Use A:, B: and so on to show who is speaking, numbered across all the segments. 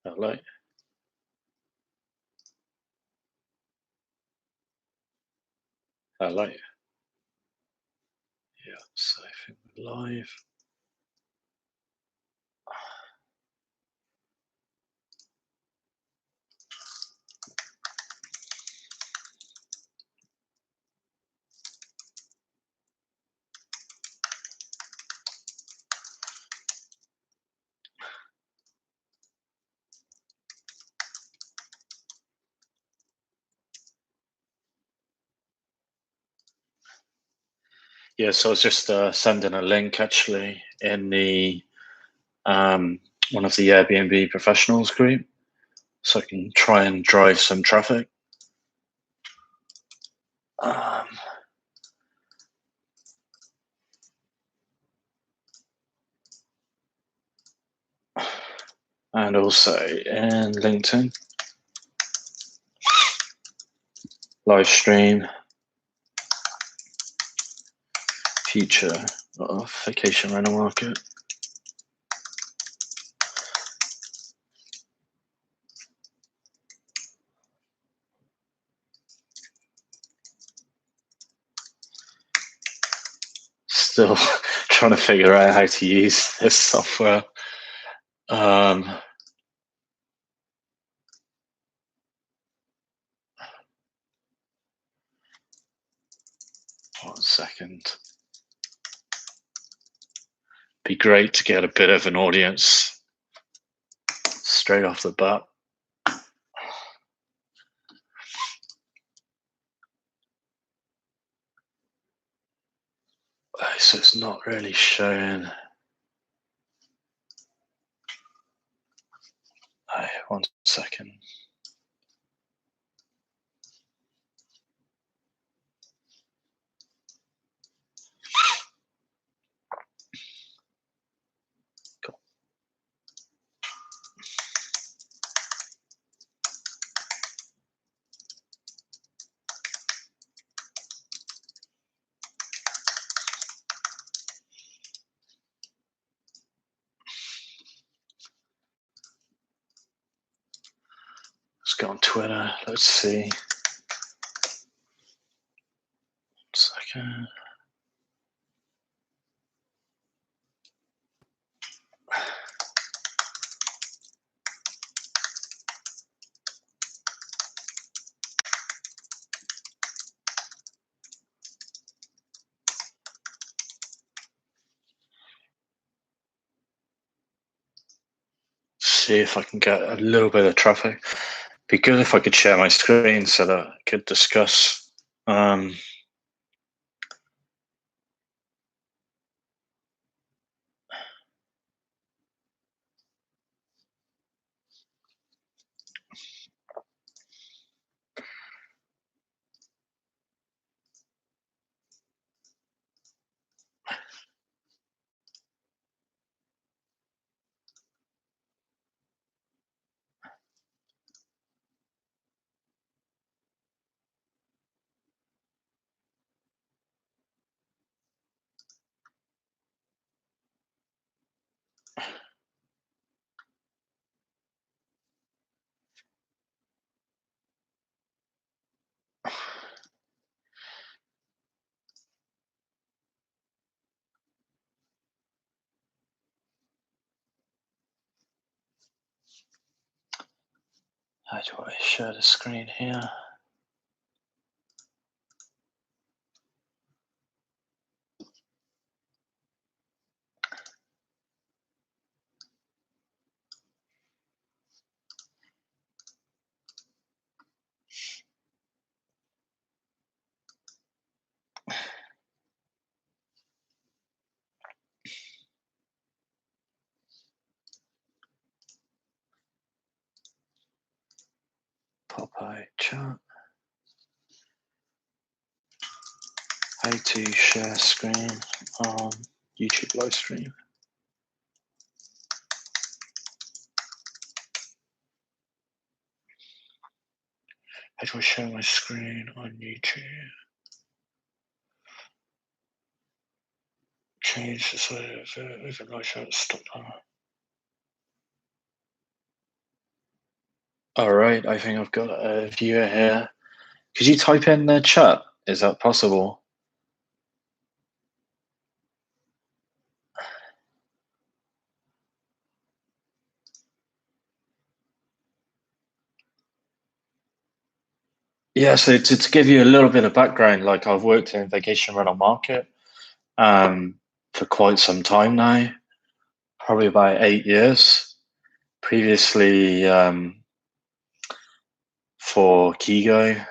A: Hello. Hello. Yeah, so I think we're live. Yeah, so I was just sending a link actually in the one of the Airbnb professionals group, so I can try and drive some traffic. And also in LinkedIn, live stream, future of vacation rental market. Still trying to figure out how to use this software. 1 second. Be great to get a bit of an audience straight off the bat. So it's not really showing. 1 second. Cool. Let's go on Twitter. Let's see. 1 second. See if I can get a little bit of traffic. Be good if I could share my screen so that I could discuss. How do I share the screen here? Popeye chat. How to share screen on YouTube live stream. How do I share my screen on YouTube? Change the size of overnight shot. Stop that. All right, I think I've got a viewer here. Could you type in the chat? Is that possible? Yeah, so to give you a little bit of background, like I've worked in vacation rental market um, for quite some time now, probably about 8 years. Previously, for Kigo,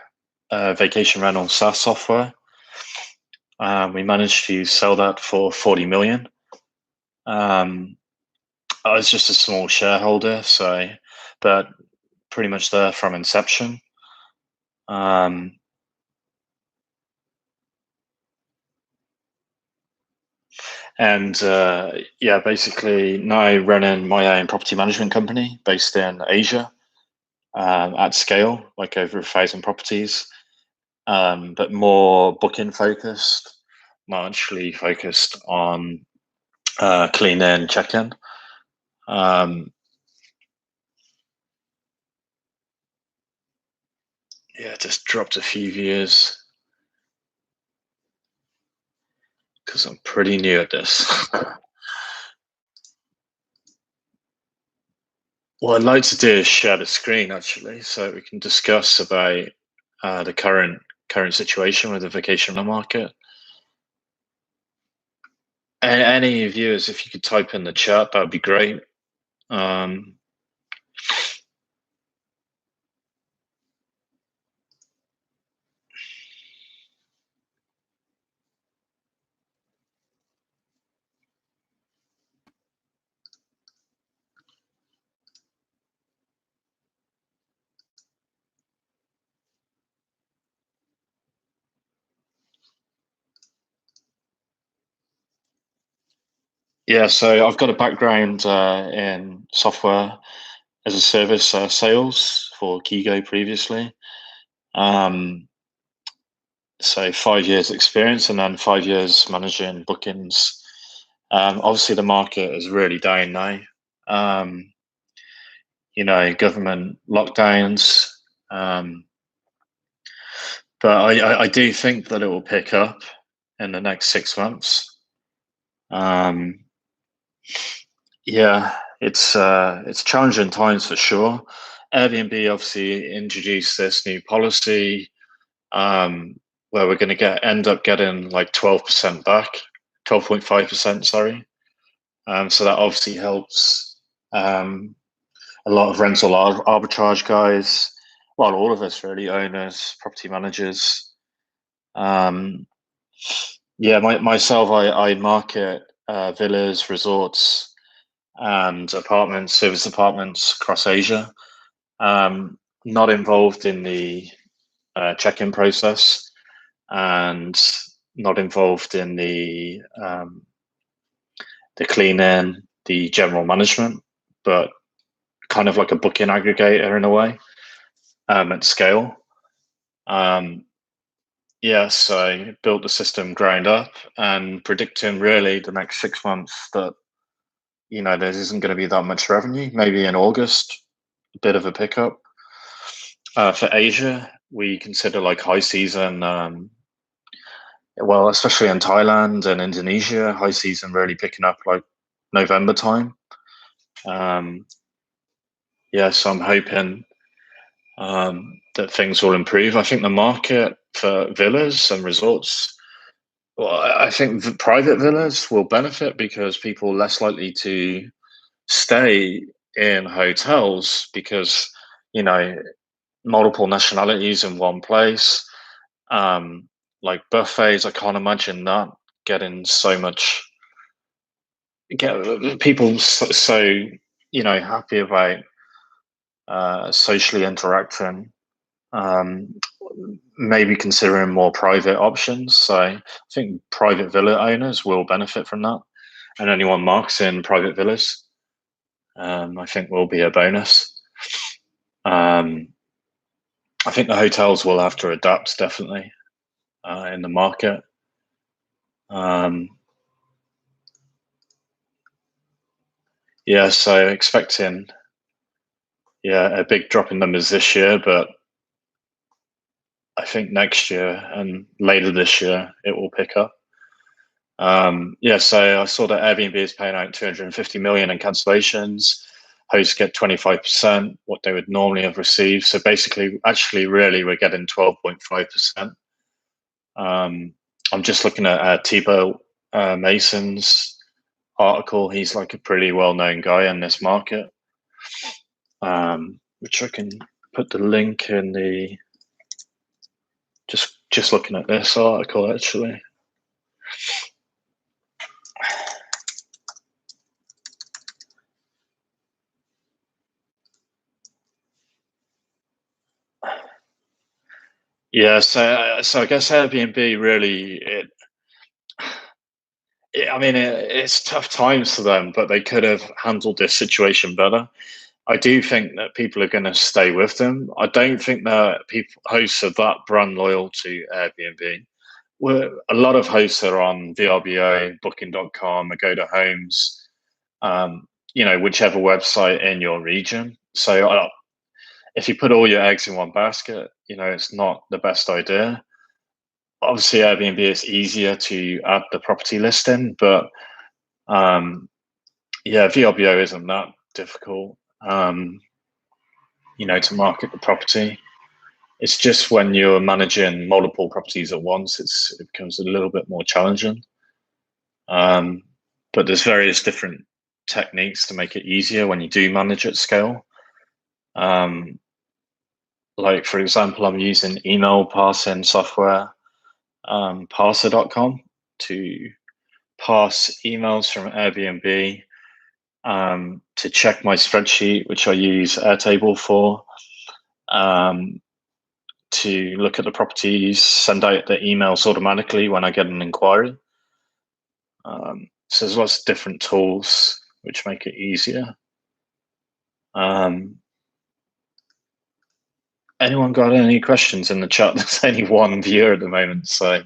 A: vacation rental SaaS software, we managed to sell that for 40 million. Um, I was just a small shareholder, so but pretty much there from inception. Um, and yeah, basically now running my own property management company based in Asia at scale, like over 1,000 properties, but more booking focused, not actually focused on clean in, check in. Yeah, just dropped a few views because I'm pretty new at this. What I'd like to do is share the screen actually, so we can discuss about the current situation with the vacation rental market. Any viewers, if you could type in the chat, that would be great. Yeah, so I've got a background in software as a service sales for Kigo previously. So 5 years experience and then 5 years managing bookings. Obviously, the market is really down now. Um, government lockdowns. Um, but I do think that it will pick up in the next 6 months. Um, yeah, it's challenging times for sure. Airbnb obviously introduced this new policy where we're going to end up getting like 12% back, 12.5%, sorry. So that obviously helps a lot of rental arbitrage guys, well, all of us really, owners, property managers. Um, yeah, myself, I market villas, resorts, and apartments, service apartments across Asia. Not involved in the check-in process and not involved in the clean-in, the general management, but kind of like a booking aggregator in a way at scale. Yeah, so built the system ground up and predicting really the next 6 months that there isn't going to be that much revenue. Maybe in August, a bit of a pickup. For Asia, we consider like high season. Well, especially in Thailand and Indonesia, high season really picking up like November time. Um, yeah, so I'm hoping that things will improve. I think the market for villas and resorts, well, I think the private villas will benefit because people are less likely to stay in hotels because, you know, multiple nationalities in one place. Like buffets, I can't imagine that getting so much, get people so happy about socially interacting. Um, Maybe considering more private options. So I think private villa owners will benefit from that, and anyone marketing private villas, I think, will be a bonus. Um, I think the hotels will have to adapt definitely in the market. Um, yeah, so expecting a big drop in numbers this year, but I think next year and later this year it will pick up. So I saw that Airbnb is paying out 250 million in cancellations. Hosts get 25% what they would normally have received. So basically, actually, really, we're getting 12.5%. I'm just looking at Thibaut Mason's article. He's like a pretty well-known guy in this market, which I can put the link in the. Just looking at this article, actually. Yeah, so I guess Airbnb really it's tough times for them, but they could have handled this situation better. I do think that people are going to stay with them. I don't think that hosts are that brand loyal to Airbnb. A lot of hosts are on VRBO, Booking.com, Agoda Homes, whichever website in your region. So if you put all your eggs in one basket, it's not the best idea. Obviously, Airbnb is easier to add the property listing, but VRBO isn't that difficult, to market the property. It's just when you're managing multiple properties at once, it becomes a little bit more challenging. But there's various different techniques to make it easier when you do manage at scale. Like, for example, I'm using email parsing software, parser.com, to pass emails from Airbnb to check my spreadsheet, which I use Airtable for, to look at the properties, send out the emails automatically when I get an inquiry. So there's lots of different tools which make it easier. Anyone got any questions in the chat? There's only one viewer at the moment, so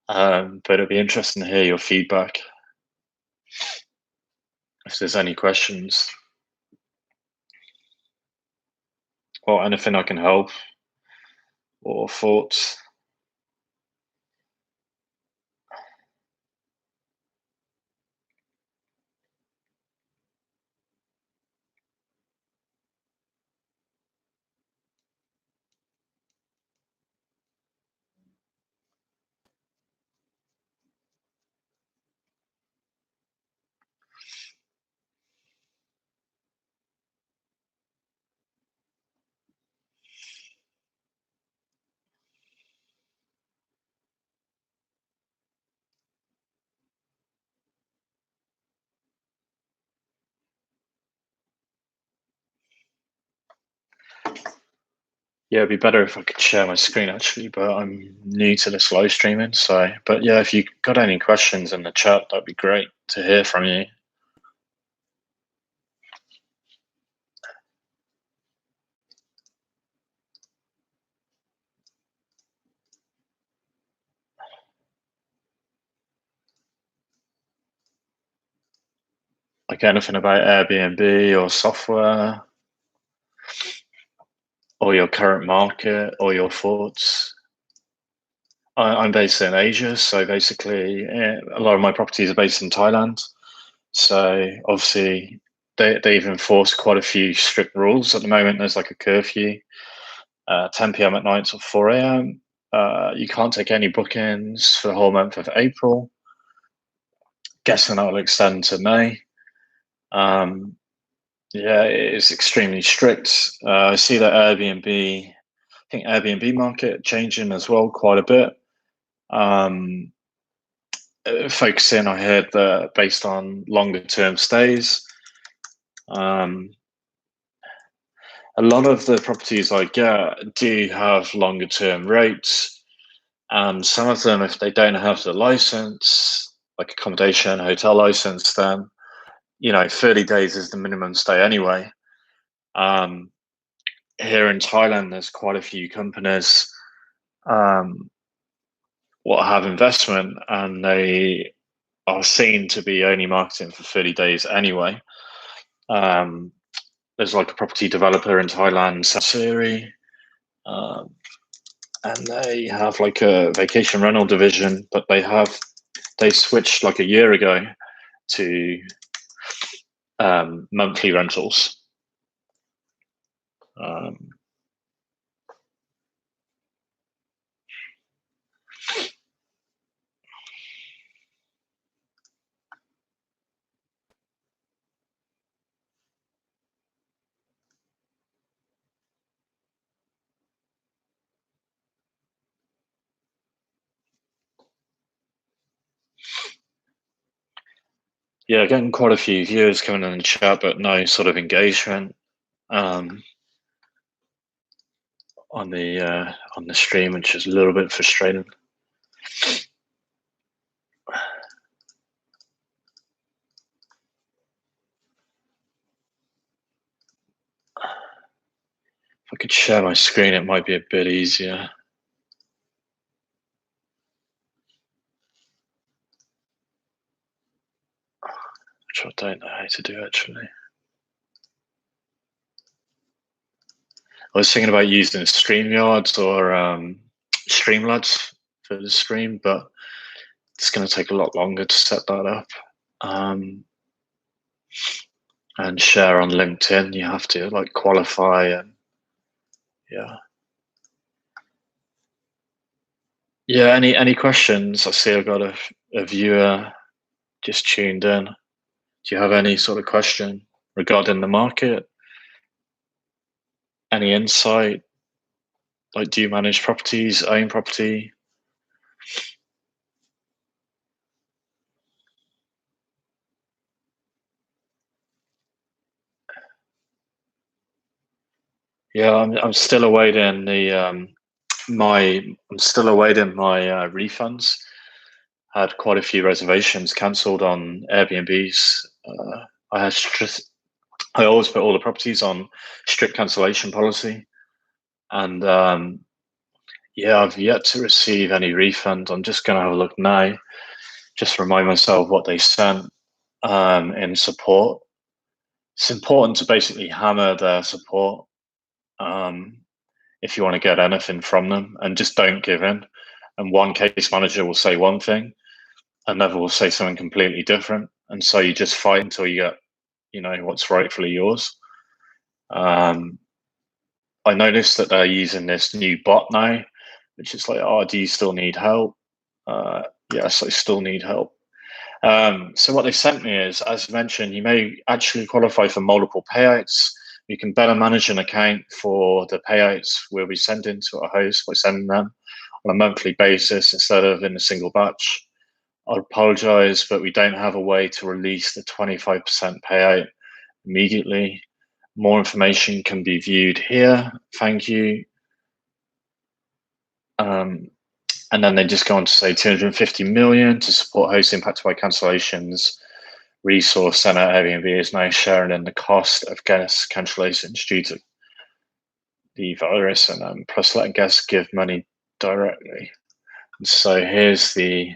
A: but it'll be interesting to hear your feedback if there's any questions or anything I can help or thoughts. Yeah, it'd be better if I could share my screen actually, but I'm new to this live streaming. But yeah, if you got any questions in the chat, that'd be great to hear from you. Like anything about Airbnb or software or your current market or your thoughts. I'm based in Asia, so basically a lot of my properties are based in Thailand. So obviously they've enforced quite a few strict rules. At the moment, there's like a curfew, 10 p.m. at night till 4 a.m. You can't take any bookings for the whole month of April. Guessing that will extend to May. It's extremely strict. I see that Airbnb market changing as well quite a bit. Focusing, I heard that based on longer term stays. A lot of the properties I get do have longer term rates, and some of them, if they don't have the license, like accommodation, hotel license, then 30 days is the minimum stay anyway. Here in Thailand, there's quite a few companies what have investment, and they are seen to be only marketing for 30 days anyway. There's there's like a property developer in Thailand, Siri, and they have like a vacation rental division, but they switched like a year ago to monthly rentals. Yeah, getting quite a few viewers coming in the chat, but no sort of engagement on the stream, which is a little bit frustrating. If I could share my screen, it might be a bit easier. Which I don't know how to do actually. I was thinking about using StreamYards or Streamlabs for the stream, but it's going to take a lot longer to set that up. And share on LinkedIn, you have to like qualify and yeah. Any questions? I see I've got a viewer just tuned in. Do you have any sort of question regarding the market? Any insight? Like, do you manage properties, own property? Yeah, I'm still awaiting I'm still awaiting my refunds. I had quite a few reservations cancelled on Airbnbs. I always put all the properties on strict cancellation policy, and yeah, I've yet to receive any refund. I'm just going to have a look now, just remind myself what they sent in support. It's important to basically hammer their support if you want to get anything from them, and just don't give in. And one case manager will say one thing, another will say something completely different, and so you just fight until you get, what's rightfully yours. I noticed that they're using this new bot now, which is like, oh, do you still need help? Yes, I still need help. So what they sent me is, as mentioned, you may actually qualify for multiple payouts. You can better manage an account for the payouts we'll be sending to our host by sending them on a monthly basis instead of in a single batch. I apologize, but we don't have a way to release the 25% payout immediately. More information can be viewed here. Thank you. And then they just go on to say 250 million to support hosts impacted by cancellations. Resource Center Airbnb is now sharing in the cost of guest cancellations due to the virus, and plus letting guests give money directly. And so here's the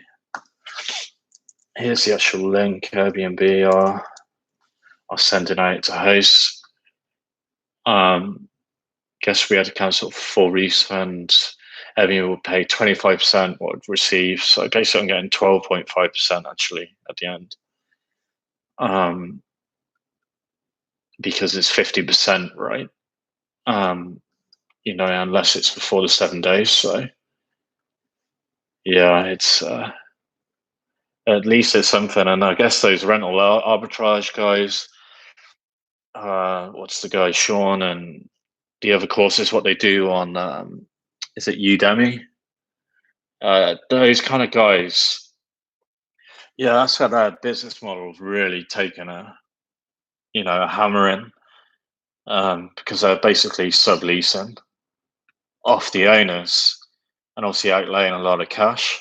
A: actual link. Airbnb are sending out to hosts. Guess we had to cancel for refunds. Airbnb will pay 25% what it receives. So basically I'm getting 12.5% actually at the end. Because it's 50%, right? Unless it's before the 7 days. So yeah, it's at least it's something. And I guess those rental arbitrage guys, what's the guy, Sean, and the other courses, what they do on, is it Udemy? Those kind of guys, yeah, that's how their business model's really taken a hammering, because they're basically subleasing off the owners and obviously outlaying a lot of cash.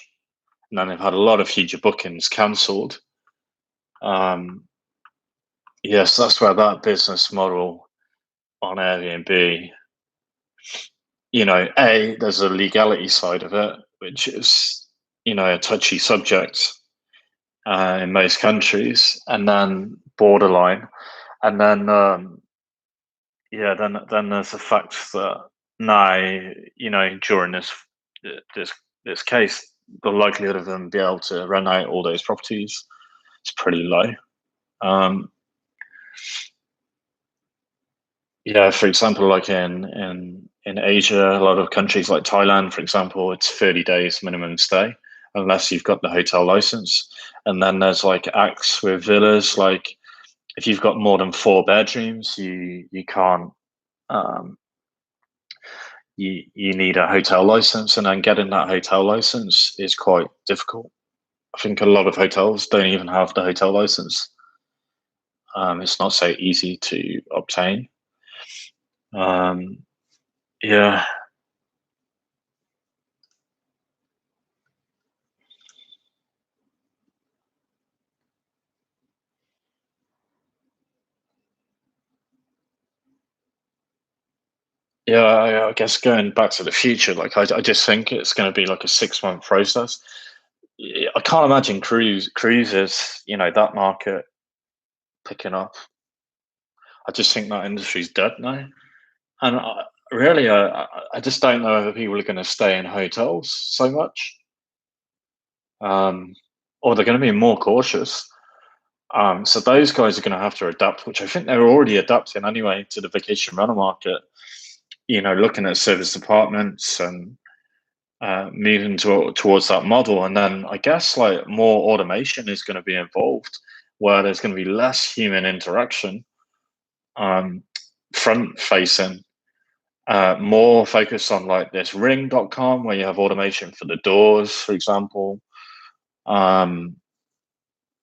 A: And then they've had a lot of future bookings cancelled. Yes, that's where that business model on Airbnb, there's a legality side of it, which is, a touchy subject in most countries, and then borderline. And then yeah, then there's the fact that now, during this this case, the likelihood of them be able to rent out all those properties is pretty low. Um, yeah, for example, like in Asia, a lot of countries like Thailand, for example, it's 30 days minimum stay unless you've got the hotel license. And then there's like acts with villas, like if you've got more than four bedrooms, you can't um, you need a hotel license, and then getting that hotel license is quite difficult. I think a lot of hotels don't even have the hotel license. It's not so easy to obtain. Um, yeah, yeah. I guess going back to the future, like I just think it's going to be like a 6 month process. Yeah, I can't imagine cruises, that market picking up. I just think that industry's dead now. And really, I just don't know if people are going to stay in hotels so much, um, or they're going to be more cautious. So those guys are going to have to adapt, which I think they're already adapting anyway to the vacation rental market. Looking at service apartments and moving towards that model, and then I guess like more automation is going to be involved, where there's going to be less human interaction, um, front facing. More focus on like this ring.com where you have automation for the doors, for example. Um,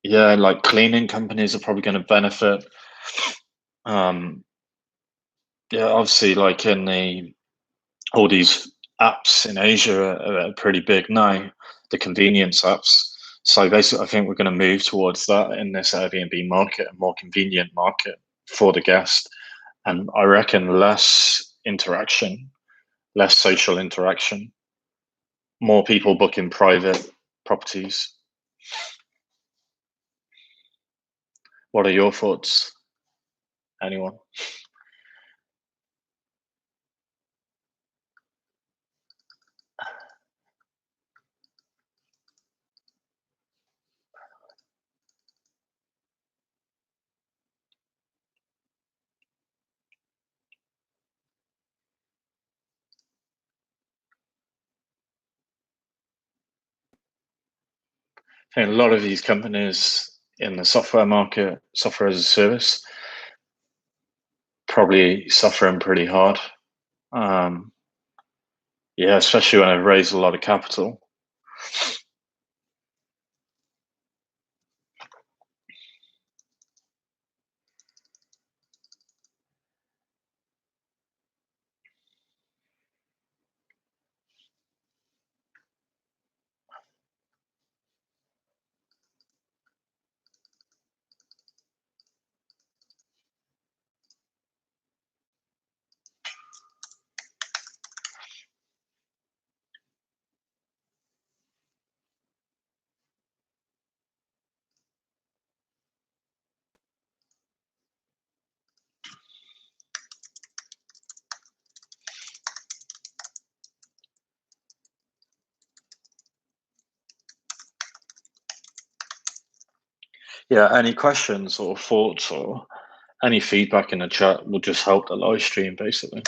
A: yeah, like cleaning companies are probably going to benefit. Um, yeah, obviously, like in all these apps in Asia are pretty big now, the convenience apps. So basically, I think we're going to move towards that in this Airbnb market, a more convenient market for the guest. And I reckon less interaction, less social interaction, more people booking private properties. What are your thoughts? Anyone? I think a lot of these companies in the software market, software as a service, probably suffering pretty hard. Um, yeah, especially when I've raised a lot of capital. Yeah, any questions or thoughts or any feedback in the chat will just help the live stream, basically.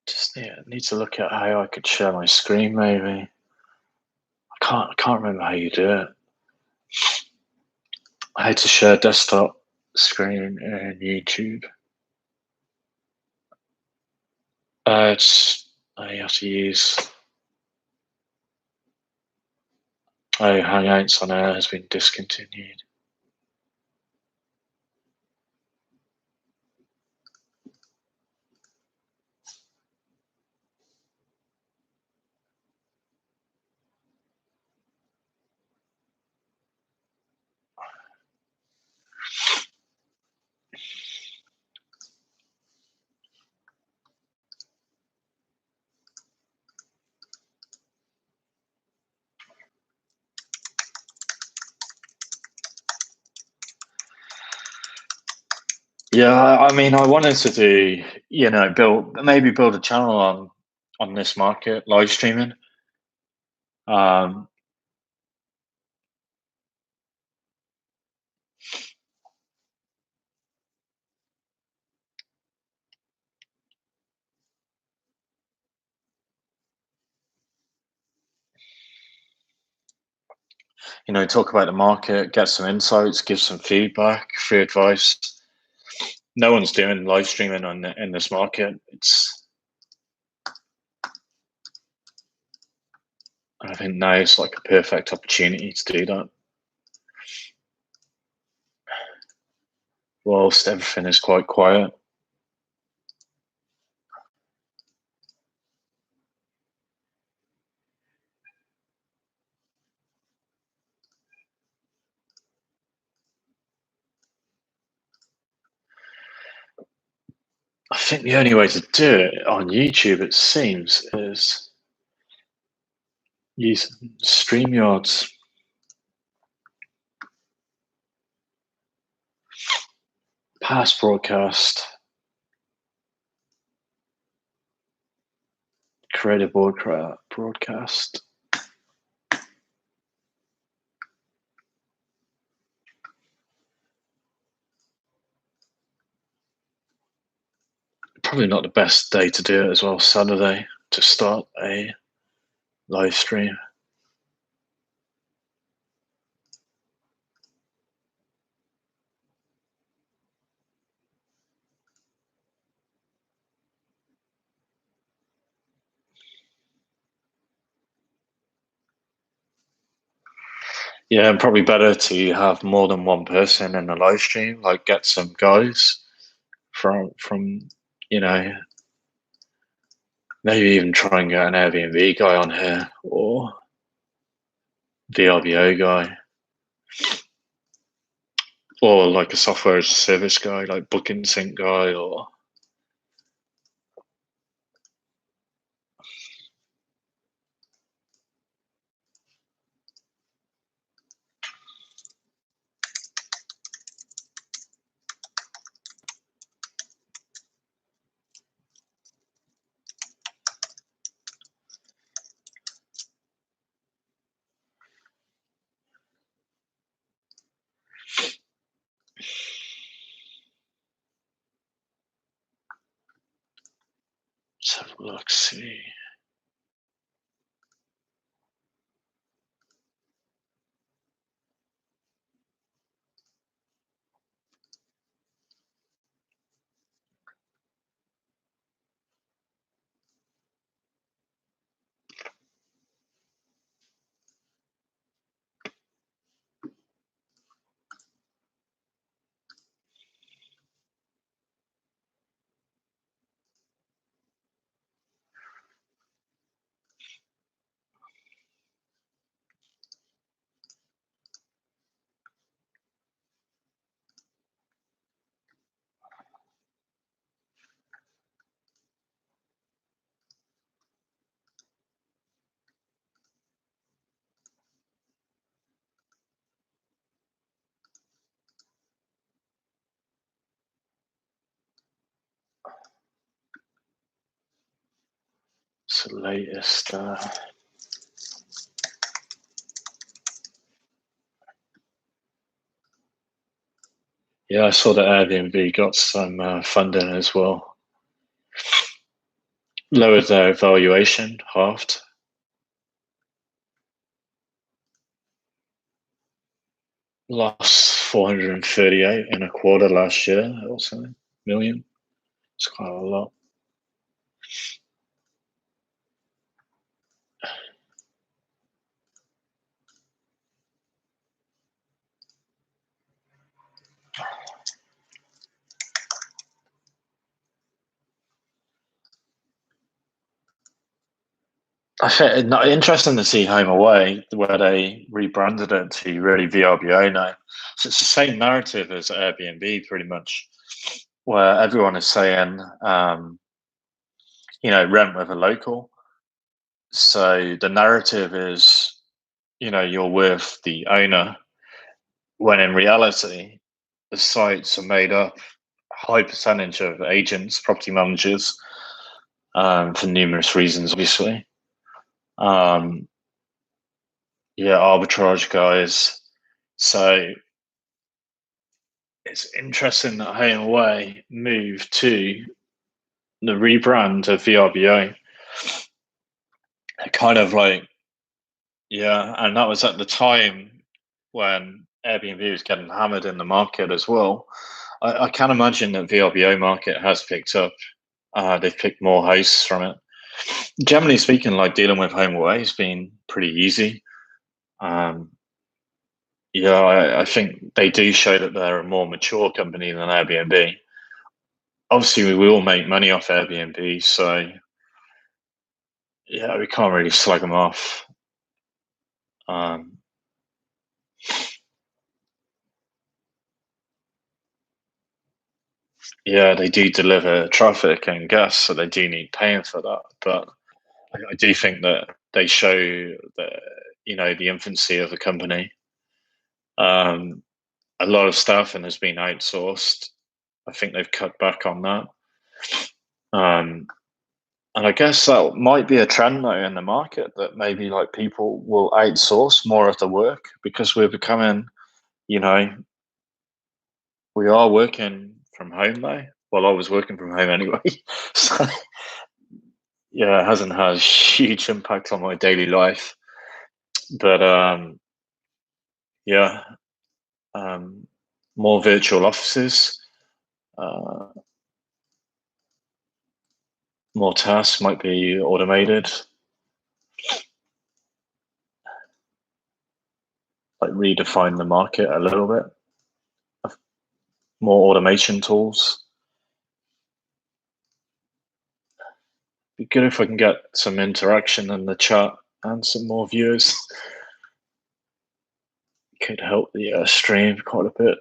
A: Just need to look at how I could share my screen, maybe. I can't remember how you do it. How to share desktop. screen in YouTube. You have to use Hangouts on air has been discontinued. Yeah, I mean, I wanted to do, build a channel on this market, live streaming. Talk about the market, get some insights, give some feedback, free advice. No one's doing live streaming in this market. I think now it's like a perfect opportunity to do that. Whilst everything is quite quiet. I think the only way to do it on YouTube, it seems, is use StreamYard's past broadcast, create a broadcast. Probably not the best day to do it as well, Saturday, to start a live stream. Yeah, and probably better to have more than one person in the live stream, like get some guys from maybe even try and get an Airbnb guy on here or VRBO guy. Or like a software as a service guy, like Booking Sync guy, or let's have a look, see. It's the latest. Yeah, I saw that Airbnb got some funding as well. Lowered their valuation, halved. Lost 438 in a quarter last year or something million. It's quite a lot. I think interesting to see Home Away, where they rebranded it to really VRBO now. So it's the same narrative as Airbnb, pretty much, where everyone is saying, rent with a local. So the narrative is, you're with the owner, when in reality, the sites are made up high percentage of agents, property managers, for numerous reasons, obviously. Arbitrage guys. So it's interesting that Home Away moved to the rebrand of VRBO. Kind of like, and that was at the time when Airbnb was getting hammered in the market as well. I can imagine that VRBO market has picked up. They've picked more hosts from it. Generally speaking, like dealing with Home Away has been pretty easy. I think they do show that they're a more mature company than Airbnb. Obviously, we will make money off Airbnb, so we can't really slag them off. They do deliver traffic and guests, so they do need paying for that. But I do think that they show the infancy of the company. A lot of staffing has been outsourced. I think they've cut back on that. And I guess that might be a trend though in the market, that maybe like people will outsource more of the work because we're becoming, we are working from home now. Well, I was working from home anyway. So it hasn't had a huge impact on my daily life. But more virtual offices, more tasks might be automated, like redefine the market a little bit. More automation tools. Be good if I can get some interaction in the chat and some more viewers. Could help the stream quite a bit.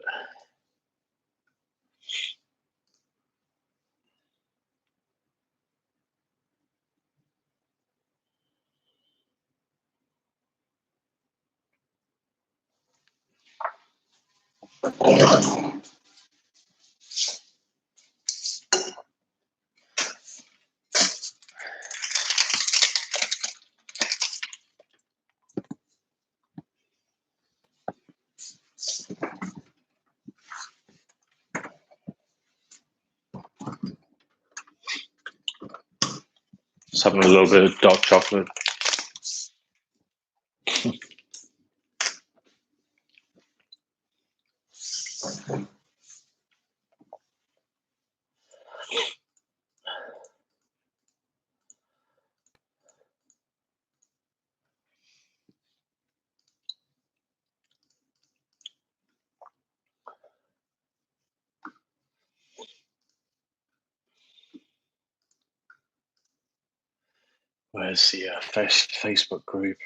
A: Just having a little bit of dark chocolate. Where's the Facebook group?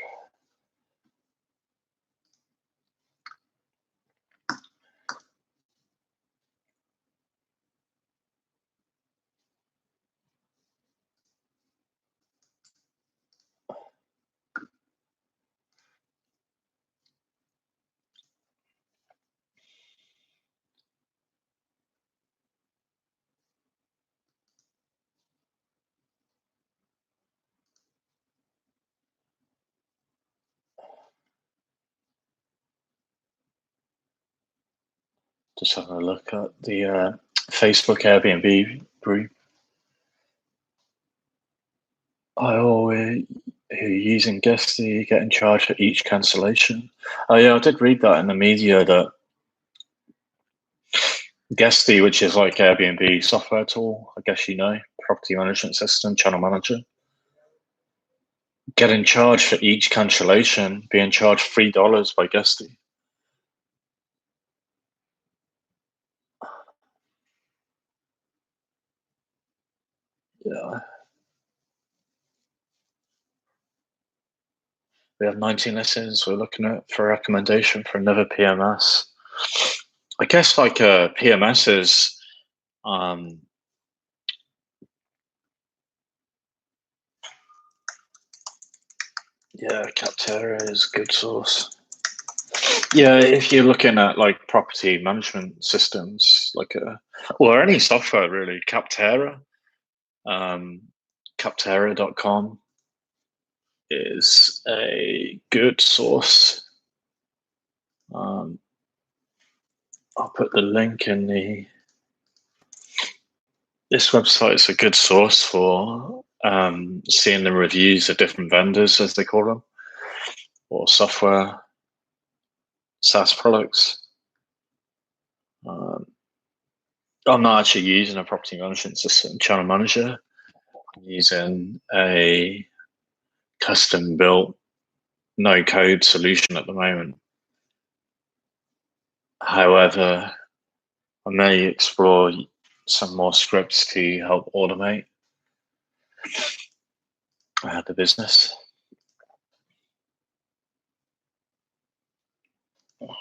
A: Just having a look at the Facebook Airbnb group. Who using Guesty getting charged for each cancellation? Oh yeah, I did read that in the media that Guesty, which is like Airbnb software tool, I guess you know, property management system, channel manager. Getting charged for each cancellation, being charged $3 by Guesty. Yeah. We have 19 listings. We're looking at for a recommendation for another PMS. I guess like PMS is yeah, Capterra is a good source. Yeah, if you're looking at like property management systems, like or any software really, Capterra, Capterra.com is a good source. I'll put the link in the. This website is a good source for seeing the reviews of different vendors, as they call them, or software SaaS products. I'm not actually using a property management system channel manager. I'm using a custom built no code solution at the moment. However, I may explore some more scripts to help automate the business.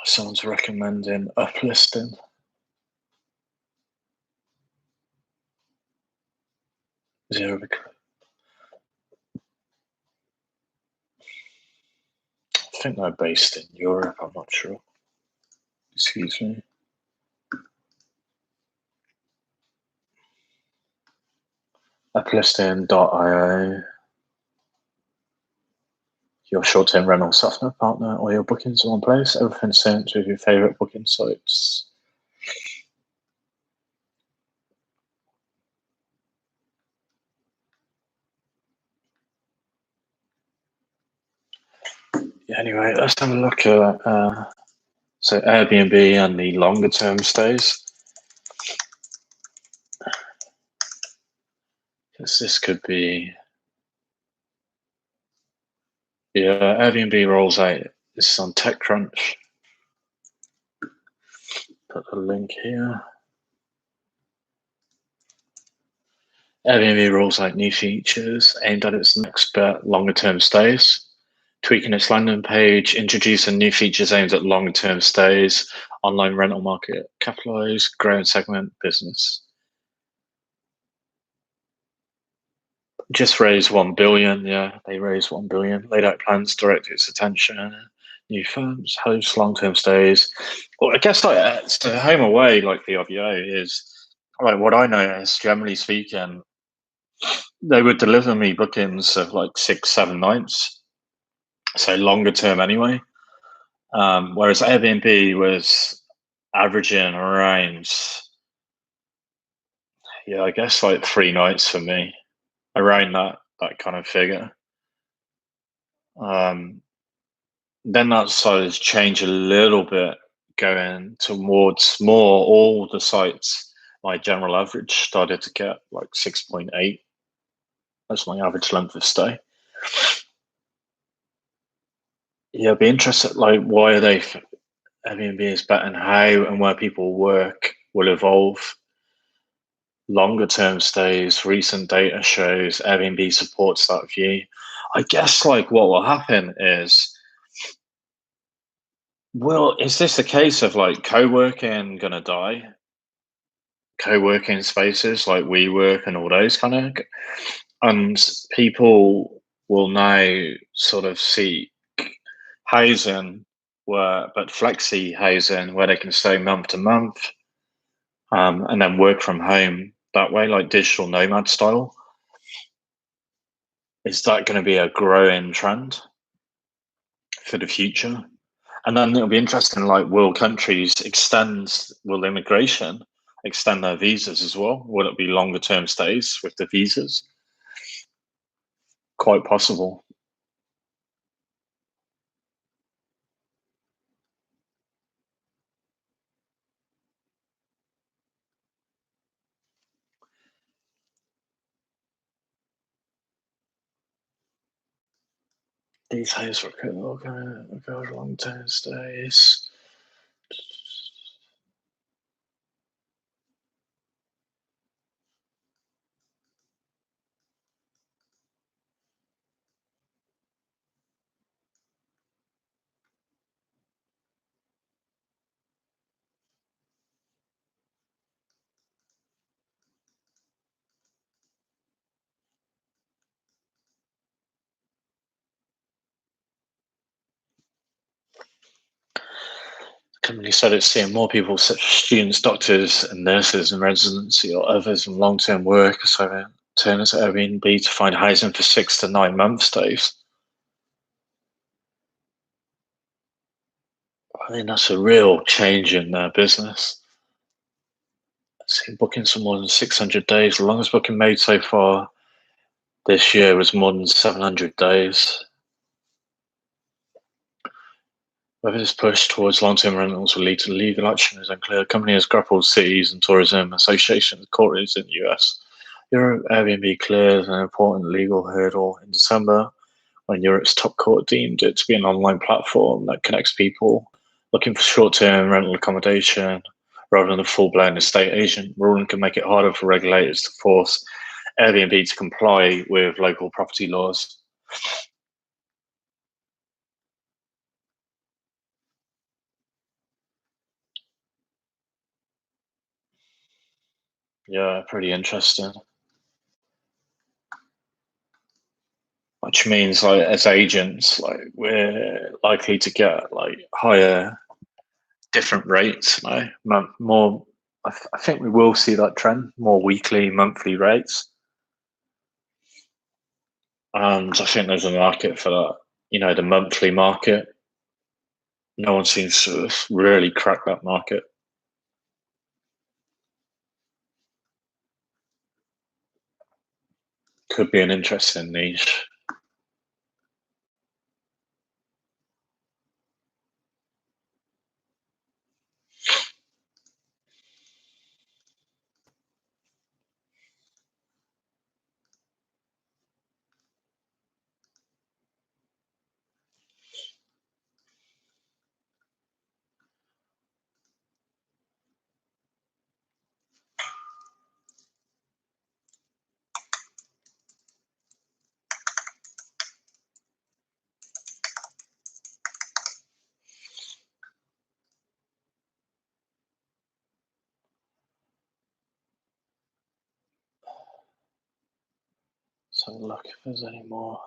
A: Someone's recommending uplisting. Zero. I think they're based in Europe. I'm not sure. Excuse me. Uplisting.io. Your short-term rental software partner, or your bookings in one place. Everything synced with your favorite booking sites. Yeah, anyway, let's have a look at so Airbnb and the longer term stays. Because this could be, yeah, Airbnb rolls out. This is on TechCrunch. Put a link here. Airbnb rolls out new features aimed at its next longer term stays, tweaking its landing page, introducing new features aimed at longer term stays, online rental market, capitalize, growing segment, business. Just raised 1 billion. Yeah, they raised 1 billion. Laid out plans, direct its attention. New firms, host long-term stays. Well, I guess like so home away, like the VRBO is like what I know is generally speaking, they would deliver me bookings of like 6, 7 nights, so longer term anyway. Whereas Airbnb was averaging around, yeah, I guess like 3 nights for me, around that kind of figure. Then that started to change a little bit, going towards more all the sites. My general average started to get like 6.8. That's my average length of stay. Yeah, I'd be interested, like, why are they, Airbnb is better, and how and where people work will evolve. Longer term stays, recent data shows Airbnb supports that view. I guess like what will happen is, well, is this a case of like co-working gonna die? Co-working spaces like WeWork and all those kind of, and people will now sort of seek housing but flexi housing where they can stay month to month, and then work from home that way, like digital nomad style. Is that going to be a growing trend for the future? And then it'll be interesting, like, will immigration extend their visas as well? Will it be longer term stays with the visas? Quite possible. Details for go long-term stays. The company said it's seeing more people such as students, doctors, and nurses in residency or others in long-term work, so they're turning to Airbnb to find housing for 6 to 9 month stays. I think that's a real change in their business. See, bookings for more than 600 days. The longest booking made so far this year was more than 700 days. Whether this push towards long-term rentals will lead to legal action is unclear. The company has grappled cities and tourism associations courts in the US. Europe Airbnb cleared an important legal hurdle in December when Europe's top court deemed it to be an online platform that connects people looking for short-term rental accommodation rather than a full-blown estate agent. Ruling can make it harder for regulators to force Airbnb to comply with local property laws. Yeah, pretty interesting. Which means, like, as agents, like, we're likely to get like higher, different rates. More. I think we will see that trend, more weekly, monthly rates, and I think there's a market for that. The monthly market. No one seems to have really cracked that market. Could be an interesting niche. So look if there's any more.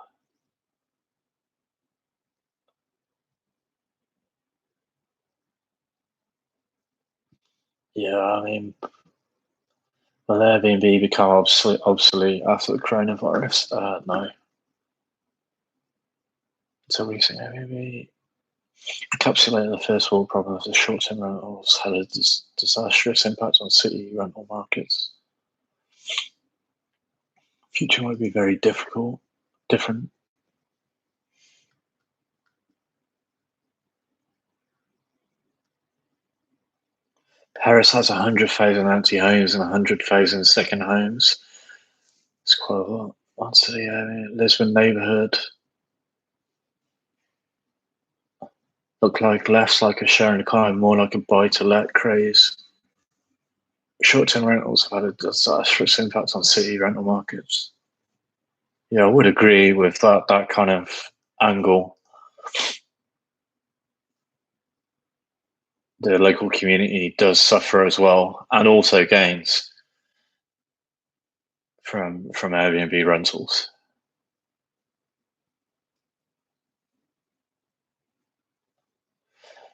A: Yeah, I mean, will Airbnb become obsolete after the coronavirus? No. So we think Airbnb encapsulating the first world problems of short-term rentals had a disastrous impact on city rental markets. Future might be very different. Paris has 100,000 empty homes and 100,000 second homes. It's quite a lot. Lots of the Lisbon neighbourhood look like less like a sharing economy, more like a buy-to-let craze. Short-term rentals have had a disastrous impact on city rental markets. Yeah, I would agree with that kind of angle. The local community does suffer as well, and also gains from Airbnb rentals.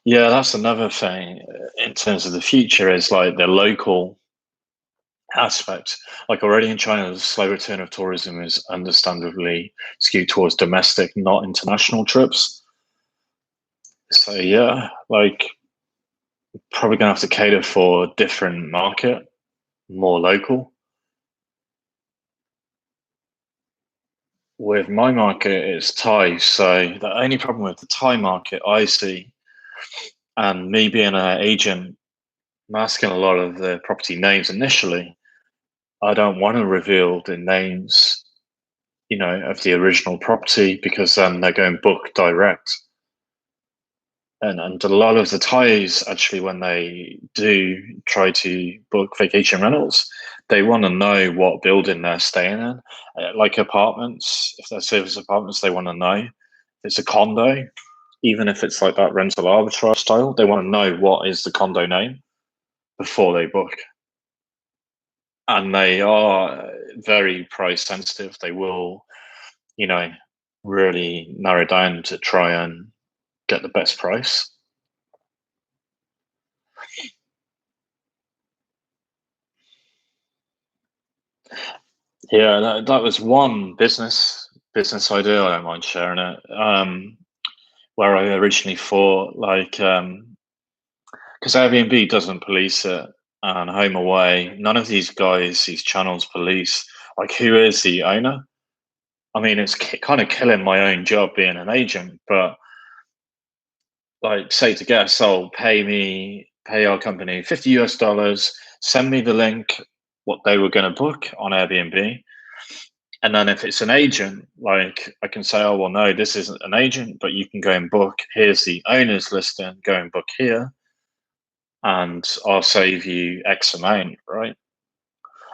A: Yeah, that's another thing in terms of the future is like the local aspect. Like already in China, the slow return of tourism is understandably skewed towards domestic, not international trips. So yeah, like probably gonna have to cater for a different market, more local. With my market, it's Thai. So the only problem with the Thai market I see, and me being an agent masking a lot of the property names initially, I don't want to reveal the names of the original property, because then they're going book direct. And a lot of the Thais, actually, when they do try to book vacation rentals, they want to know what building they're staying in. Like apartments, if they're service apartments, they want to know. If it's a condo, even if it's like that rental arbitrage style, they want to know what is the condo name before they book. And they are very price sensitive. They will, really narrow down to try and get the best price. Yeah, that was one business idea. I don't mind sharing it. Where I originally thought, like, because Airbnb doesn't police it, and Home Away, none of these guys, these channels police. Like, who is the owner? I mean, it's kind of killing my own job being an agent, but like, say to guests, "Oh, pay our company $50, send me the link, what they were going to book on Airbnb." And then if it's an agent, like, I can say, "Oh, well, no, this isn't an agent, but you can go and book. Here's the owner's listing. Go and book here, and I'll save you X amount," right?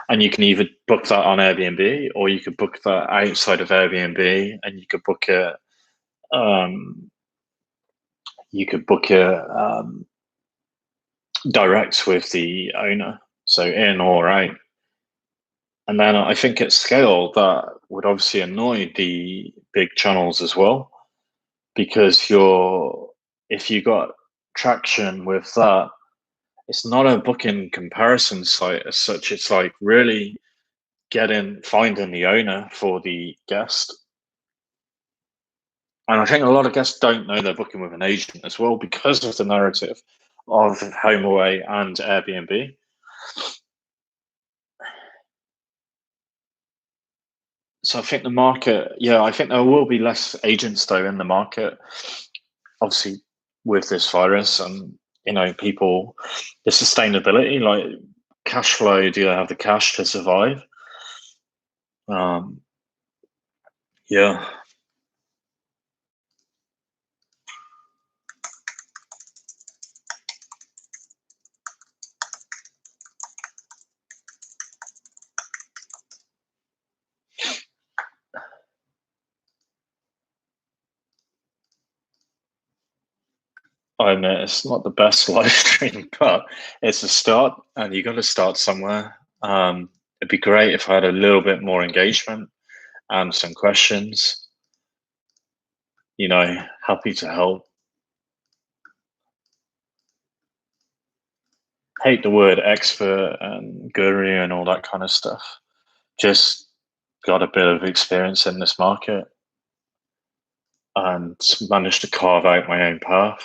A: And you can either book that on Airbnb, or you could book that outside of Airbnb, and you could book it. Um, you could book it direct with the owner, so in or out. And then I think at scale, that would obviously annoy the big channels as well, because if you got traction with that, it's not a booking comparison site as such. It's like really finding the owner for the guest. And I think a lot of guests don't know they're booking with an agent as well, because of the narrative of HomeAway and Airbnb. So I think the market, yeah, I think there will be less agents though in the market, obviously, with this virus, and people, the sustainability, like cash flow. Do you have the cash to survive? Um, yeah, I admit it's not the best live stream, but it's a start, and you got to start somewhere. It'd be great if I had a little bit more engagement and some questions. Happy to help. Hate the word expert and guru and all that kind of stuff. Just got a bit of experience in this market and managed to carve out my own path.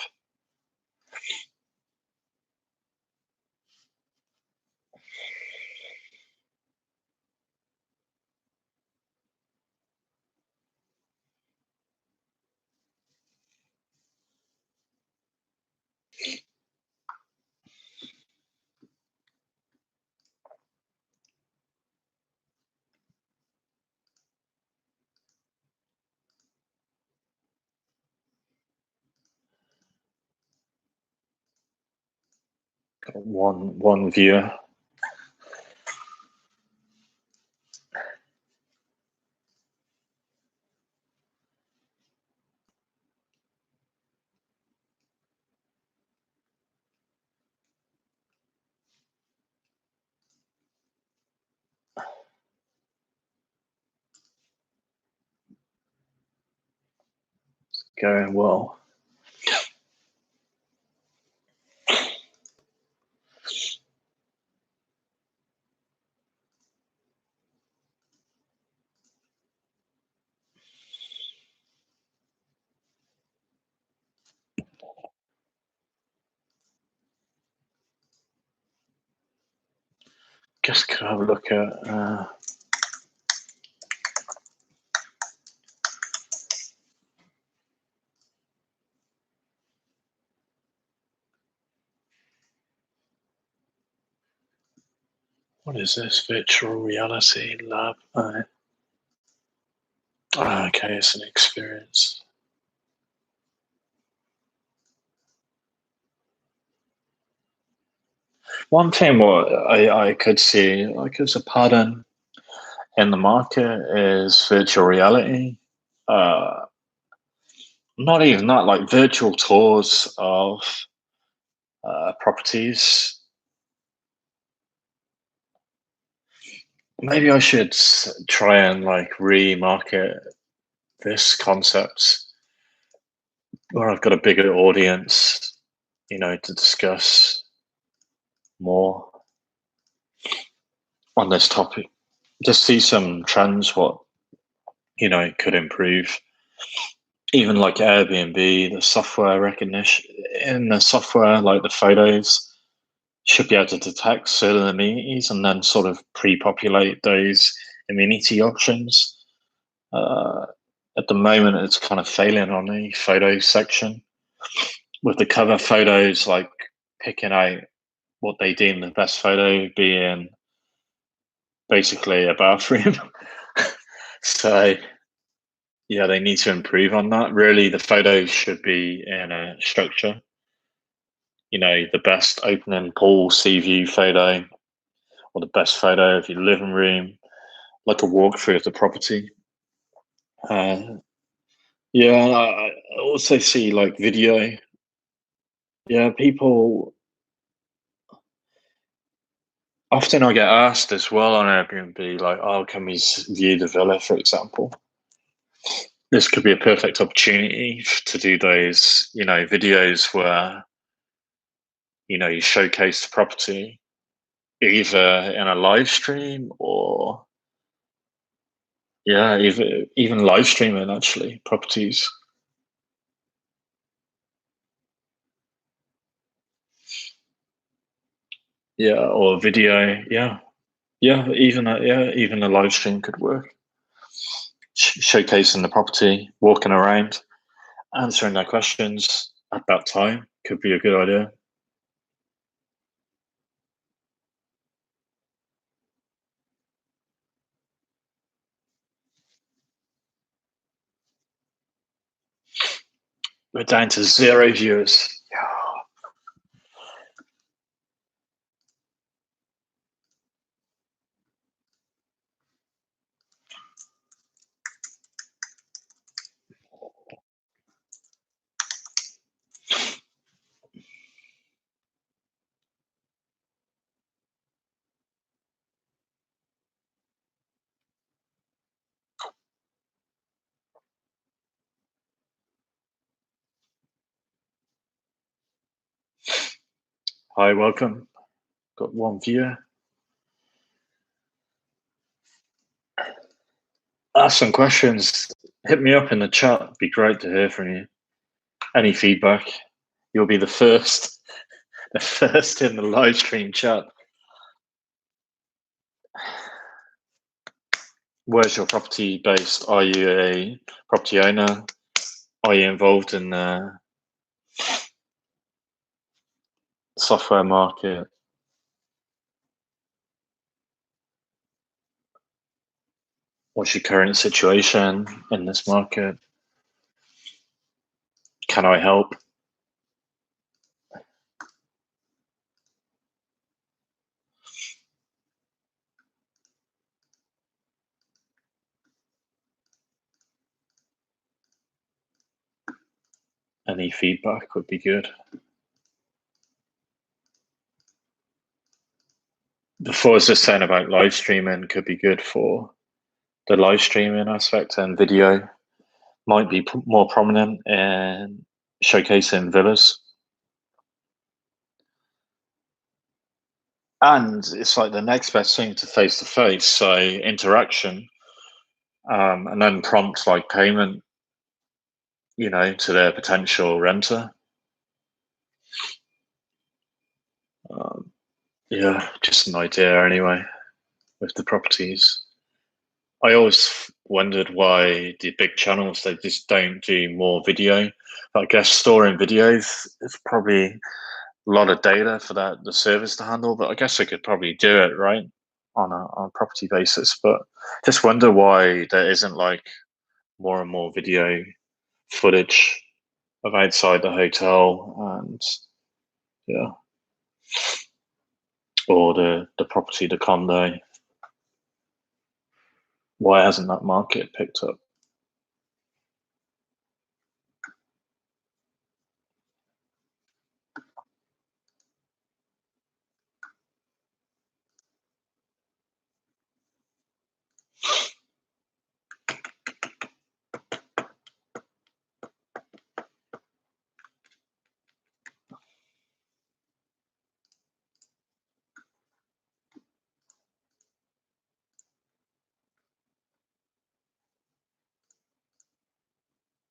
A: Got one viewer. Going well. Just could have a look at what is this virtual reality lab? Okay, it's an experience. One thing what I could see like as a pattern in the market is virtual reality. Uh, Not even that, like virtual tours of properties. Maybe I should try and like remarket this concept where I've got a bigger audience, to discuss more on this topic. Just see some trends, what, could improve. Even like Airbnb, the software recognition in the software, like the photos should be able to detect certain amenities and then sort of pre-populate those amenity options. Uh, at the moment, it's kind of failing on the photo section with the cover photos, like picking out what they deem the best photo being basically a bathroom. So yeah, they need to improve on that. Really, the photos should be in a structure. The best opening pool sea view photo or the best photo of your living room, like a walkthrough of the property. Uh, yeah, I also see like video. Yeah, people often I get asked as well on Airbnb, like, "Oh, can we view the villa, for example?" This could be a perfect opportunity to do those, videos where you showcase the property either in a live stream or yeah, even live streaming actually properties. Yeah, or video. Yeah, even a live stream could work. Showcasing the property, walking around, answering their questions at that time could be a good idea. We're down to 0 viewers. Hi, welcome. Got one viewer. Ask some questions. Hit me up in the chat. It'd be great to hear from you. Any feedback? You'll be the first, the first in the live stream chat. Where's your property based? Are you a property owner? Are you involved in the software market? What's your current situation in this market? Can I help? Any feedback would be good. Before I was just saying about live streaming could be good for the live streaming aspect, and video might be more prominent in showcasing villas. And it's like the next best thing to face, so interaction, and then prompt like payment, to their potential renter. Um, yeah, just an idea anyway with the properties. I always wondered why the big channels they just don't do more video. I guess storing videos is probably a lot of data for the service to handle, but I guess I could probably do it right on a property basis. But just wonder why there isn't like more and more video footage of outside the hotel, and yeah, or the property, the condo. Why hasn't that market picked up?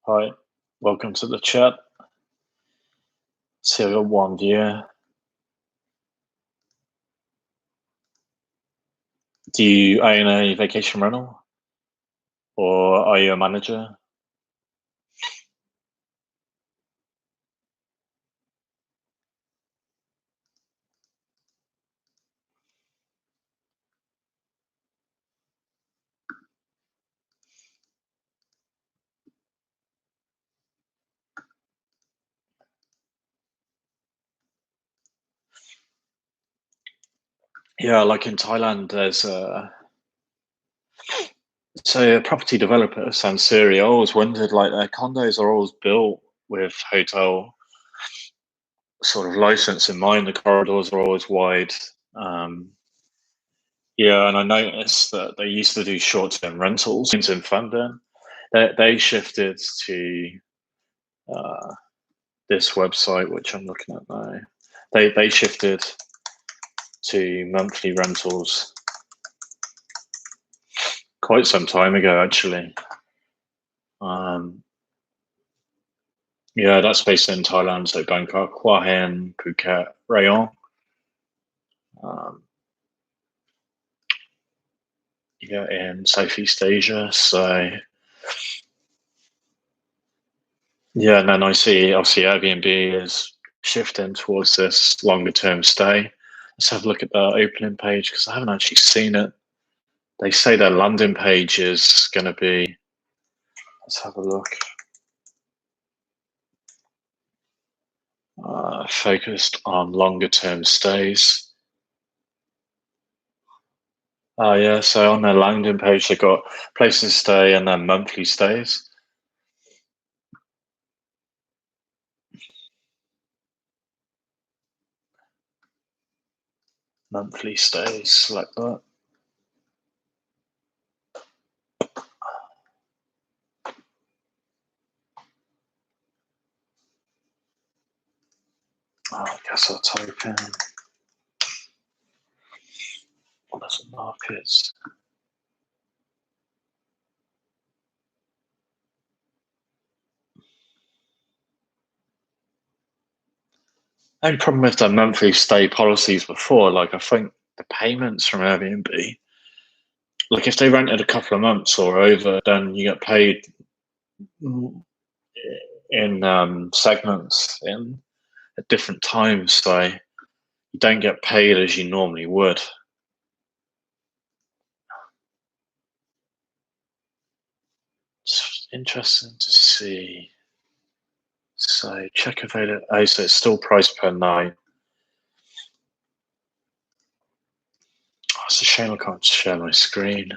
A: Hi, welcome to the chat. So I got one viewer. Do you own a vacation rental, or are you a manager? Yeah, like in Thailand, there's a property developer, Sansuri. I always wondered, like, their condos are always built with hotel sort of license in mind. The corridors are always wide. Yeah, and I noticed that they used to do short-term rentals in Fandom. They shifted to this website, which I'm looking at now. They shifted to monthly rentals quite some time ago, actually. Yeah, that's based in Thailand, so Bangkok, Hua Hin, Phuket, Rayong. Yeah, in Southeast Asia. So yeah, and then I see obviously Airbnb is shifting towards this longer term stay. Let's have a look at the opening page because I haven't actually seen it. They say their landing page is going to be. Let's have a look. Focused on longer term stays. Oh yeah, so on their landing page they've got places to stay and then monthly stays. Monthly stays, like that. Oh, I guess I'll type in. What is it, markets? Only problem with the monthly stay policies before, like I think the payments from Airbnb, like if they rented a couple of months or over, then you get paid in segments in at different times, so you don't get paid as you normally would. It's interesting to see. So check available. Oh, so it's still price per night. Oh, it's a shame I can't share my screen.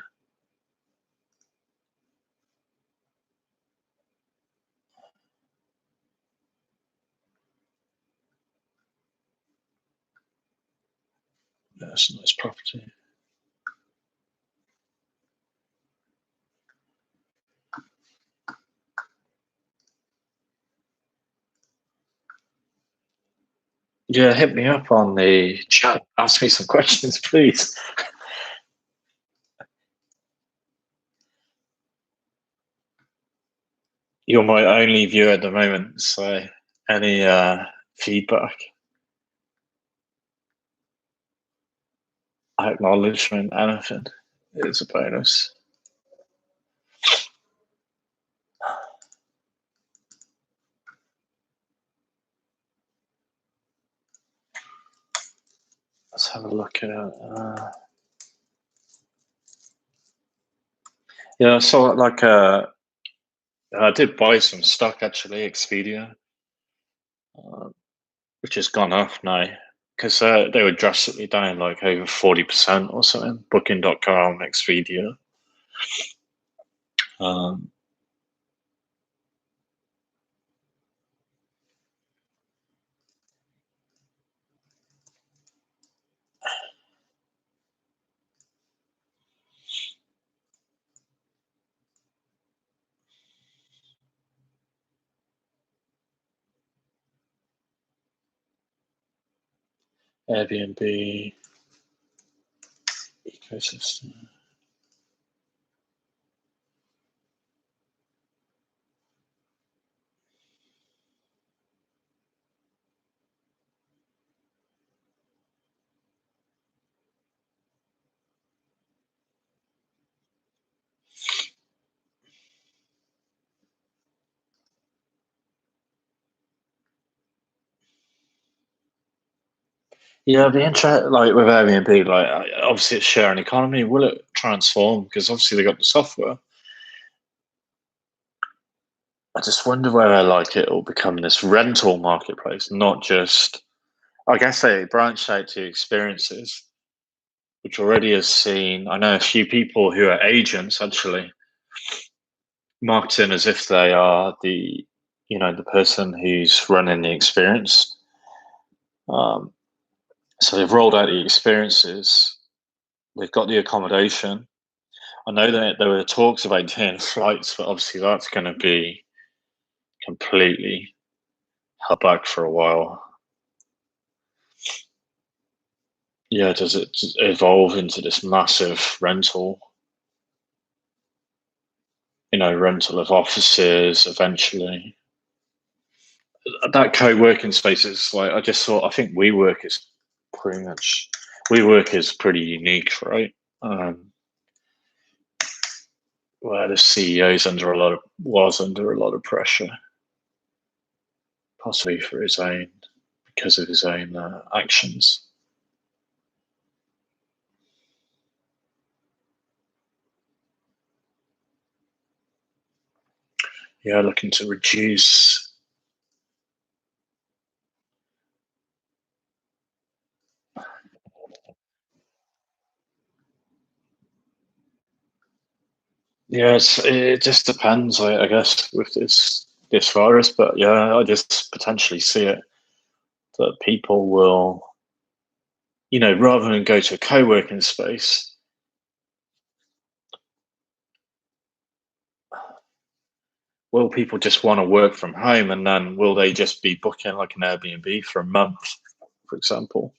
A: That's a nice property. Yeah, hit me up on the chat. Ask me some questions, please. You're my only viewer at the moment, so any feedback, acknowledgement, anything is a bonus. Let's have a look at it. Yeah, I saw like I did buy some stock actually, Expedia, uh, which has gone up now because they were drastically down, like over 40% or something. Booking.com, Expedia. Um, Airbnb ecosystem. Yeah, the interest like with Airbnb, like obviously it's sharing economy. Will it transform? Because obviously they got the software. I just wonder whether like it will become this rental marketplace, not just. I guess they branched out to experiences, which already has seen. I know a few people who are agents actually marketing as if they are the person who's running the experience. Um, so they've rolled out the experiences. They've got the accommodation. I know that there were talks about doing flights, but obviously that's going to be completely held back for a while. Yeah, does it evolve into this massive rental of offices eventually? That co-working space is like I just thought. I think WeWork is pretty unique, right? Where the CEO's was under a lot of pressure, possibly because of his own actions. Yeah, looking to reduce. Yes, it just depends, I guess, with this virus. But yeah, I just potentially see it that people will, rather than go to a co-working space, will people just want to work from home, and then will they just be booking like an Airbnb for a month, for example?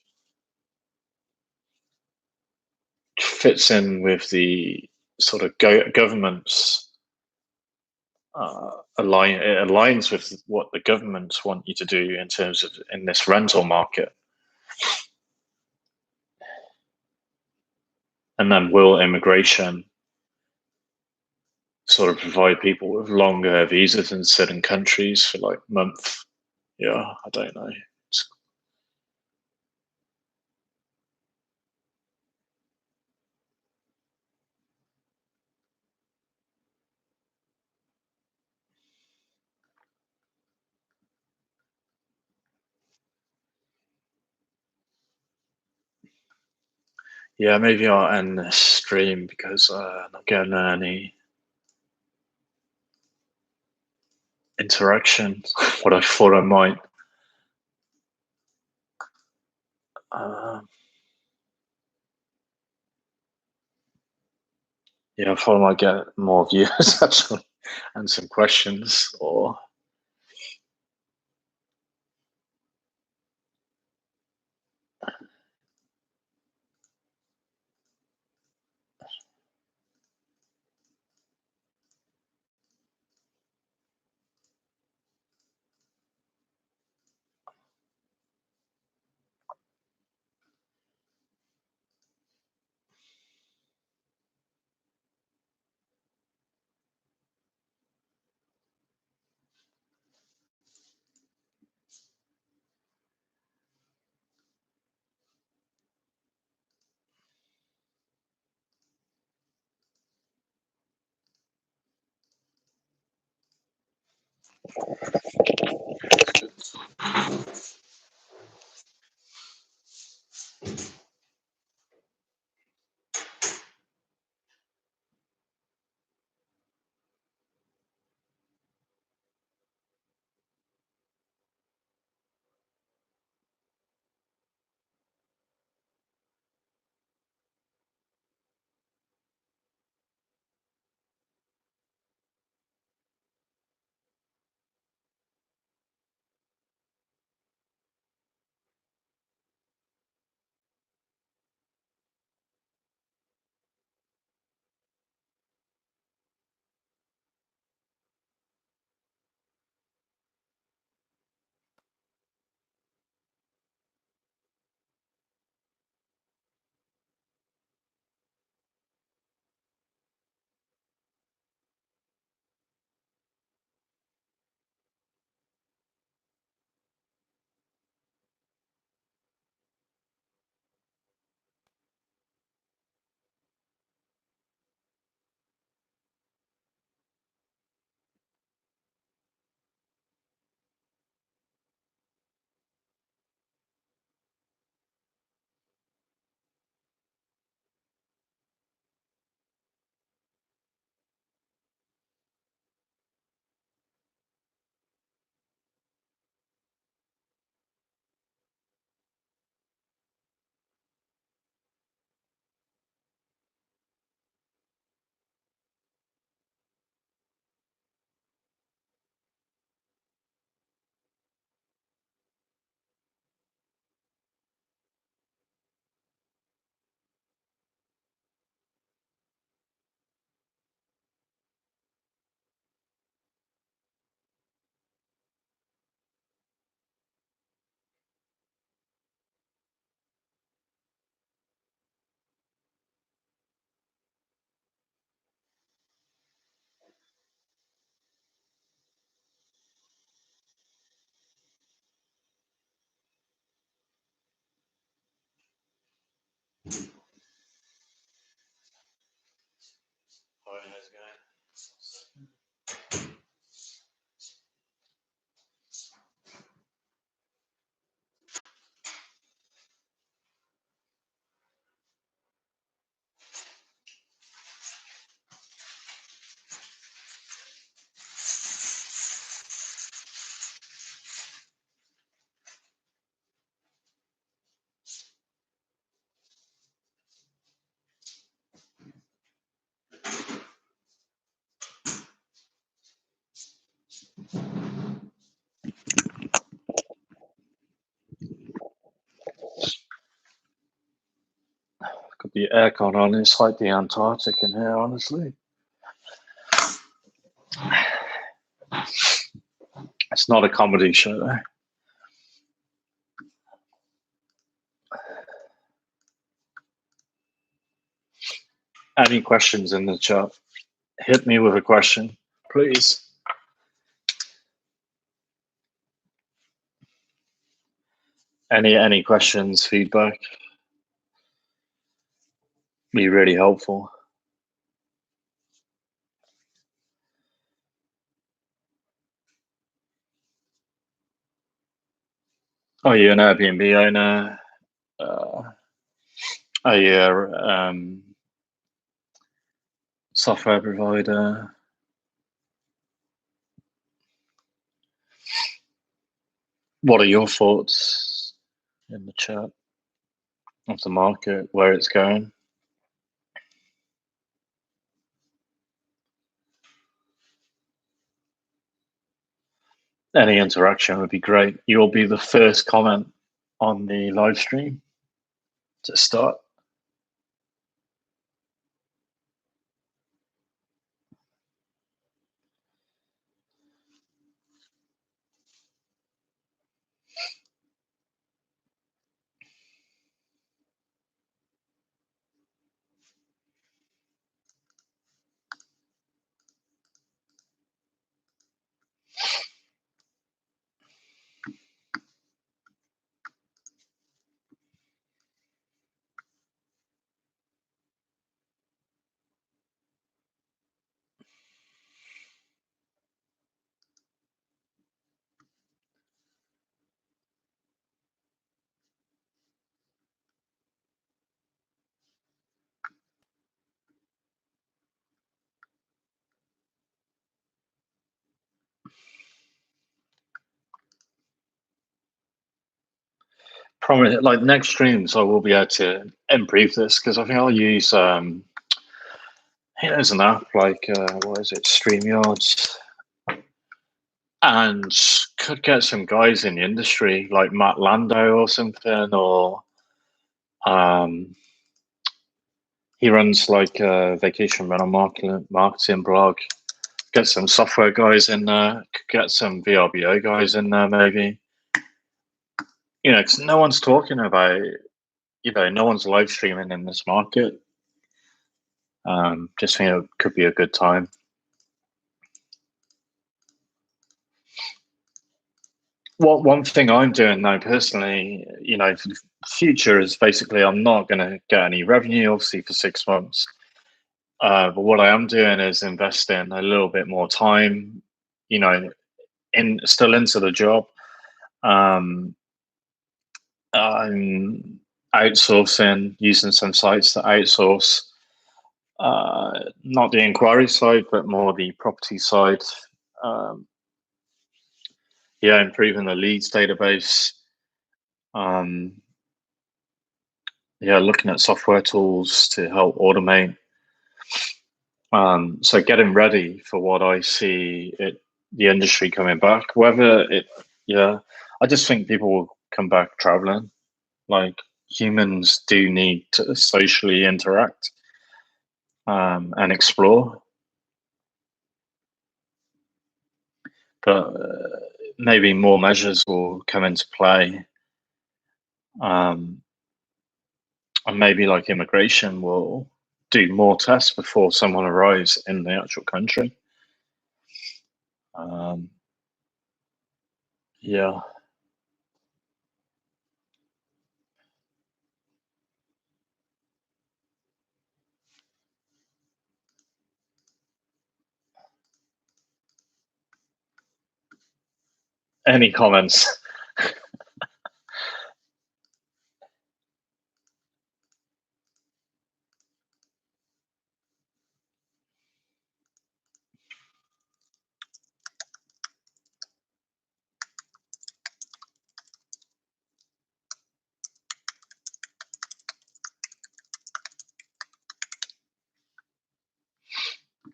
A: Fits in with the sort of government's it aligns with what the governments want you to do in terms of in this rental market. And then will immigration sort of provide people with longer visas in certain countries for like months? Yeah, I don't know. Yeah, maybe I'll end this stream because I'm not getting any interaction. What I thought I might. Um, yeah, I thought I might get more viewers actually and some questions. Or Could be aircon on. It's like the Antarctic in here, honestly. It's not a comedy show, though. Any questions in the chat? Hit me with a question, please. Any questions, feedback? Be really helpful. Are you an Airbnb owner? Are you a software provider? What are your thoughts in the chat of the market, where it's going? Any interaction would be great. You'll be the first comment on the live stream to start. Probably like next streams, I will be able to improve this because I think I'll use there's an app like what is it, StreamYards, and could get some guys in the industry like Matt Lando or something, or um, he runs like a vacation rental marketing blog. Get some software guys in there. Could get some VRBO guys in there, maybe. You know, 'cause no one's talking about, no one's live streaming in this market. Just think it could be a good time. One thing I'm doing now personally, for the future is basically I'm not going to get any revenue, obviously, for 6 months. But what I am doing is investing a little bit more time, you know, still into the job. Um, I'm outsourcing, using some sites to outsource, not the inquiry side, but more the property side. Um, yeah, improving the leads database. Um, yeah, looking at software tools to help automate. So getting ready for what I see the industry coming back. I just think people will come back traveling. Like humans do need to socially interact and explore, but maybe more measures will come into play, and maybe like immigration will do more tests before someone arrives in the actual country. Yeah. Any comments?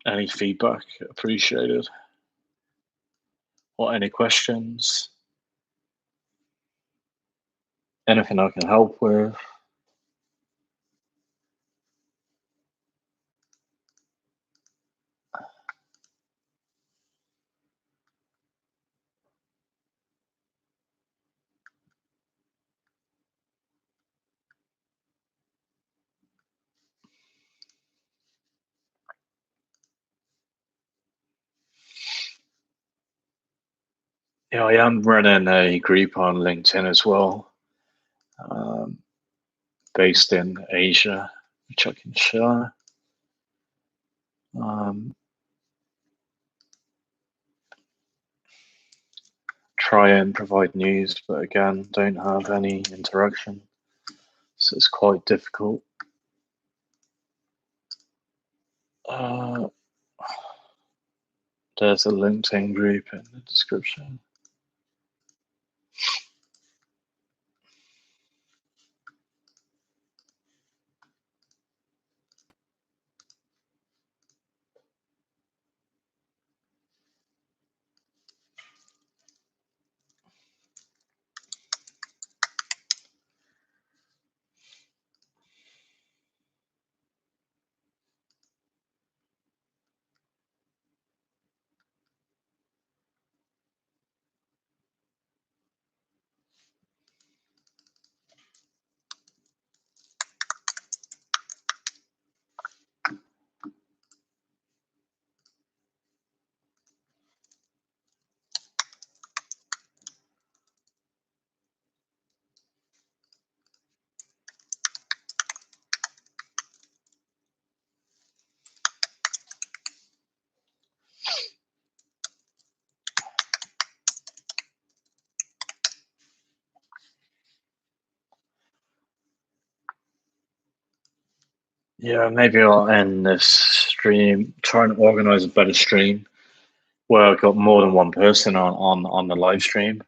A: Any feedback? Appreciated. Or any questions? Anything I can help with? Yeah, I am running a group on LinkedIn as well, based in Asia, which I can share. Try and provide news, but again, don't have any interaction, so it's quite difficult. There's a LinkedIn group in the description. Yeah, maybe I'll end this stream, try and organize a better stream where I've got more than one person on the live stream.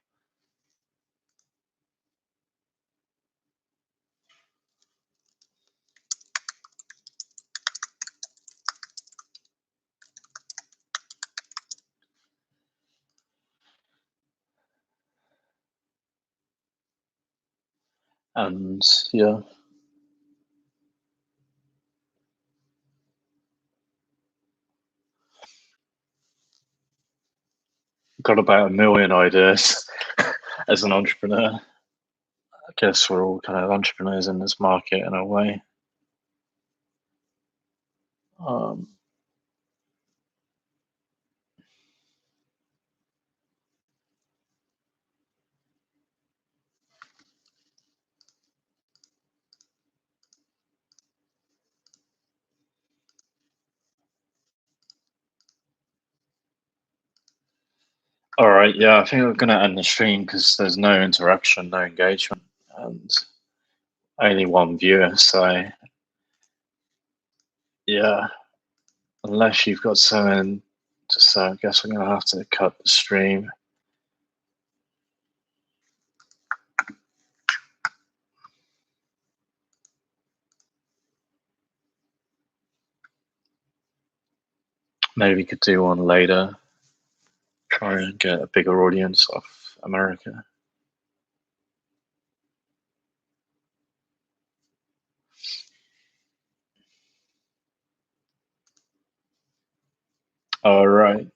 A: And yeah, got about a million ideas as an entrepreneur. I guess we're all kind of entrepreneurs in this market in a way. Um, all right, yeah, I think we're going to end the stream because there's no interaction, no engagement, and only one viewer. So yeah, unless you've got something to say, I guess I'm going to have to cut the stream. Maybe we could do one later. Try and get a bigger audience off America. All right.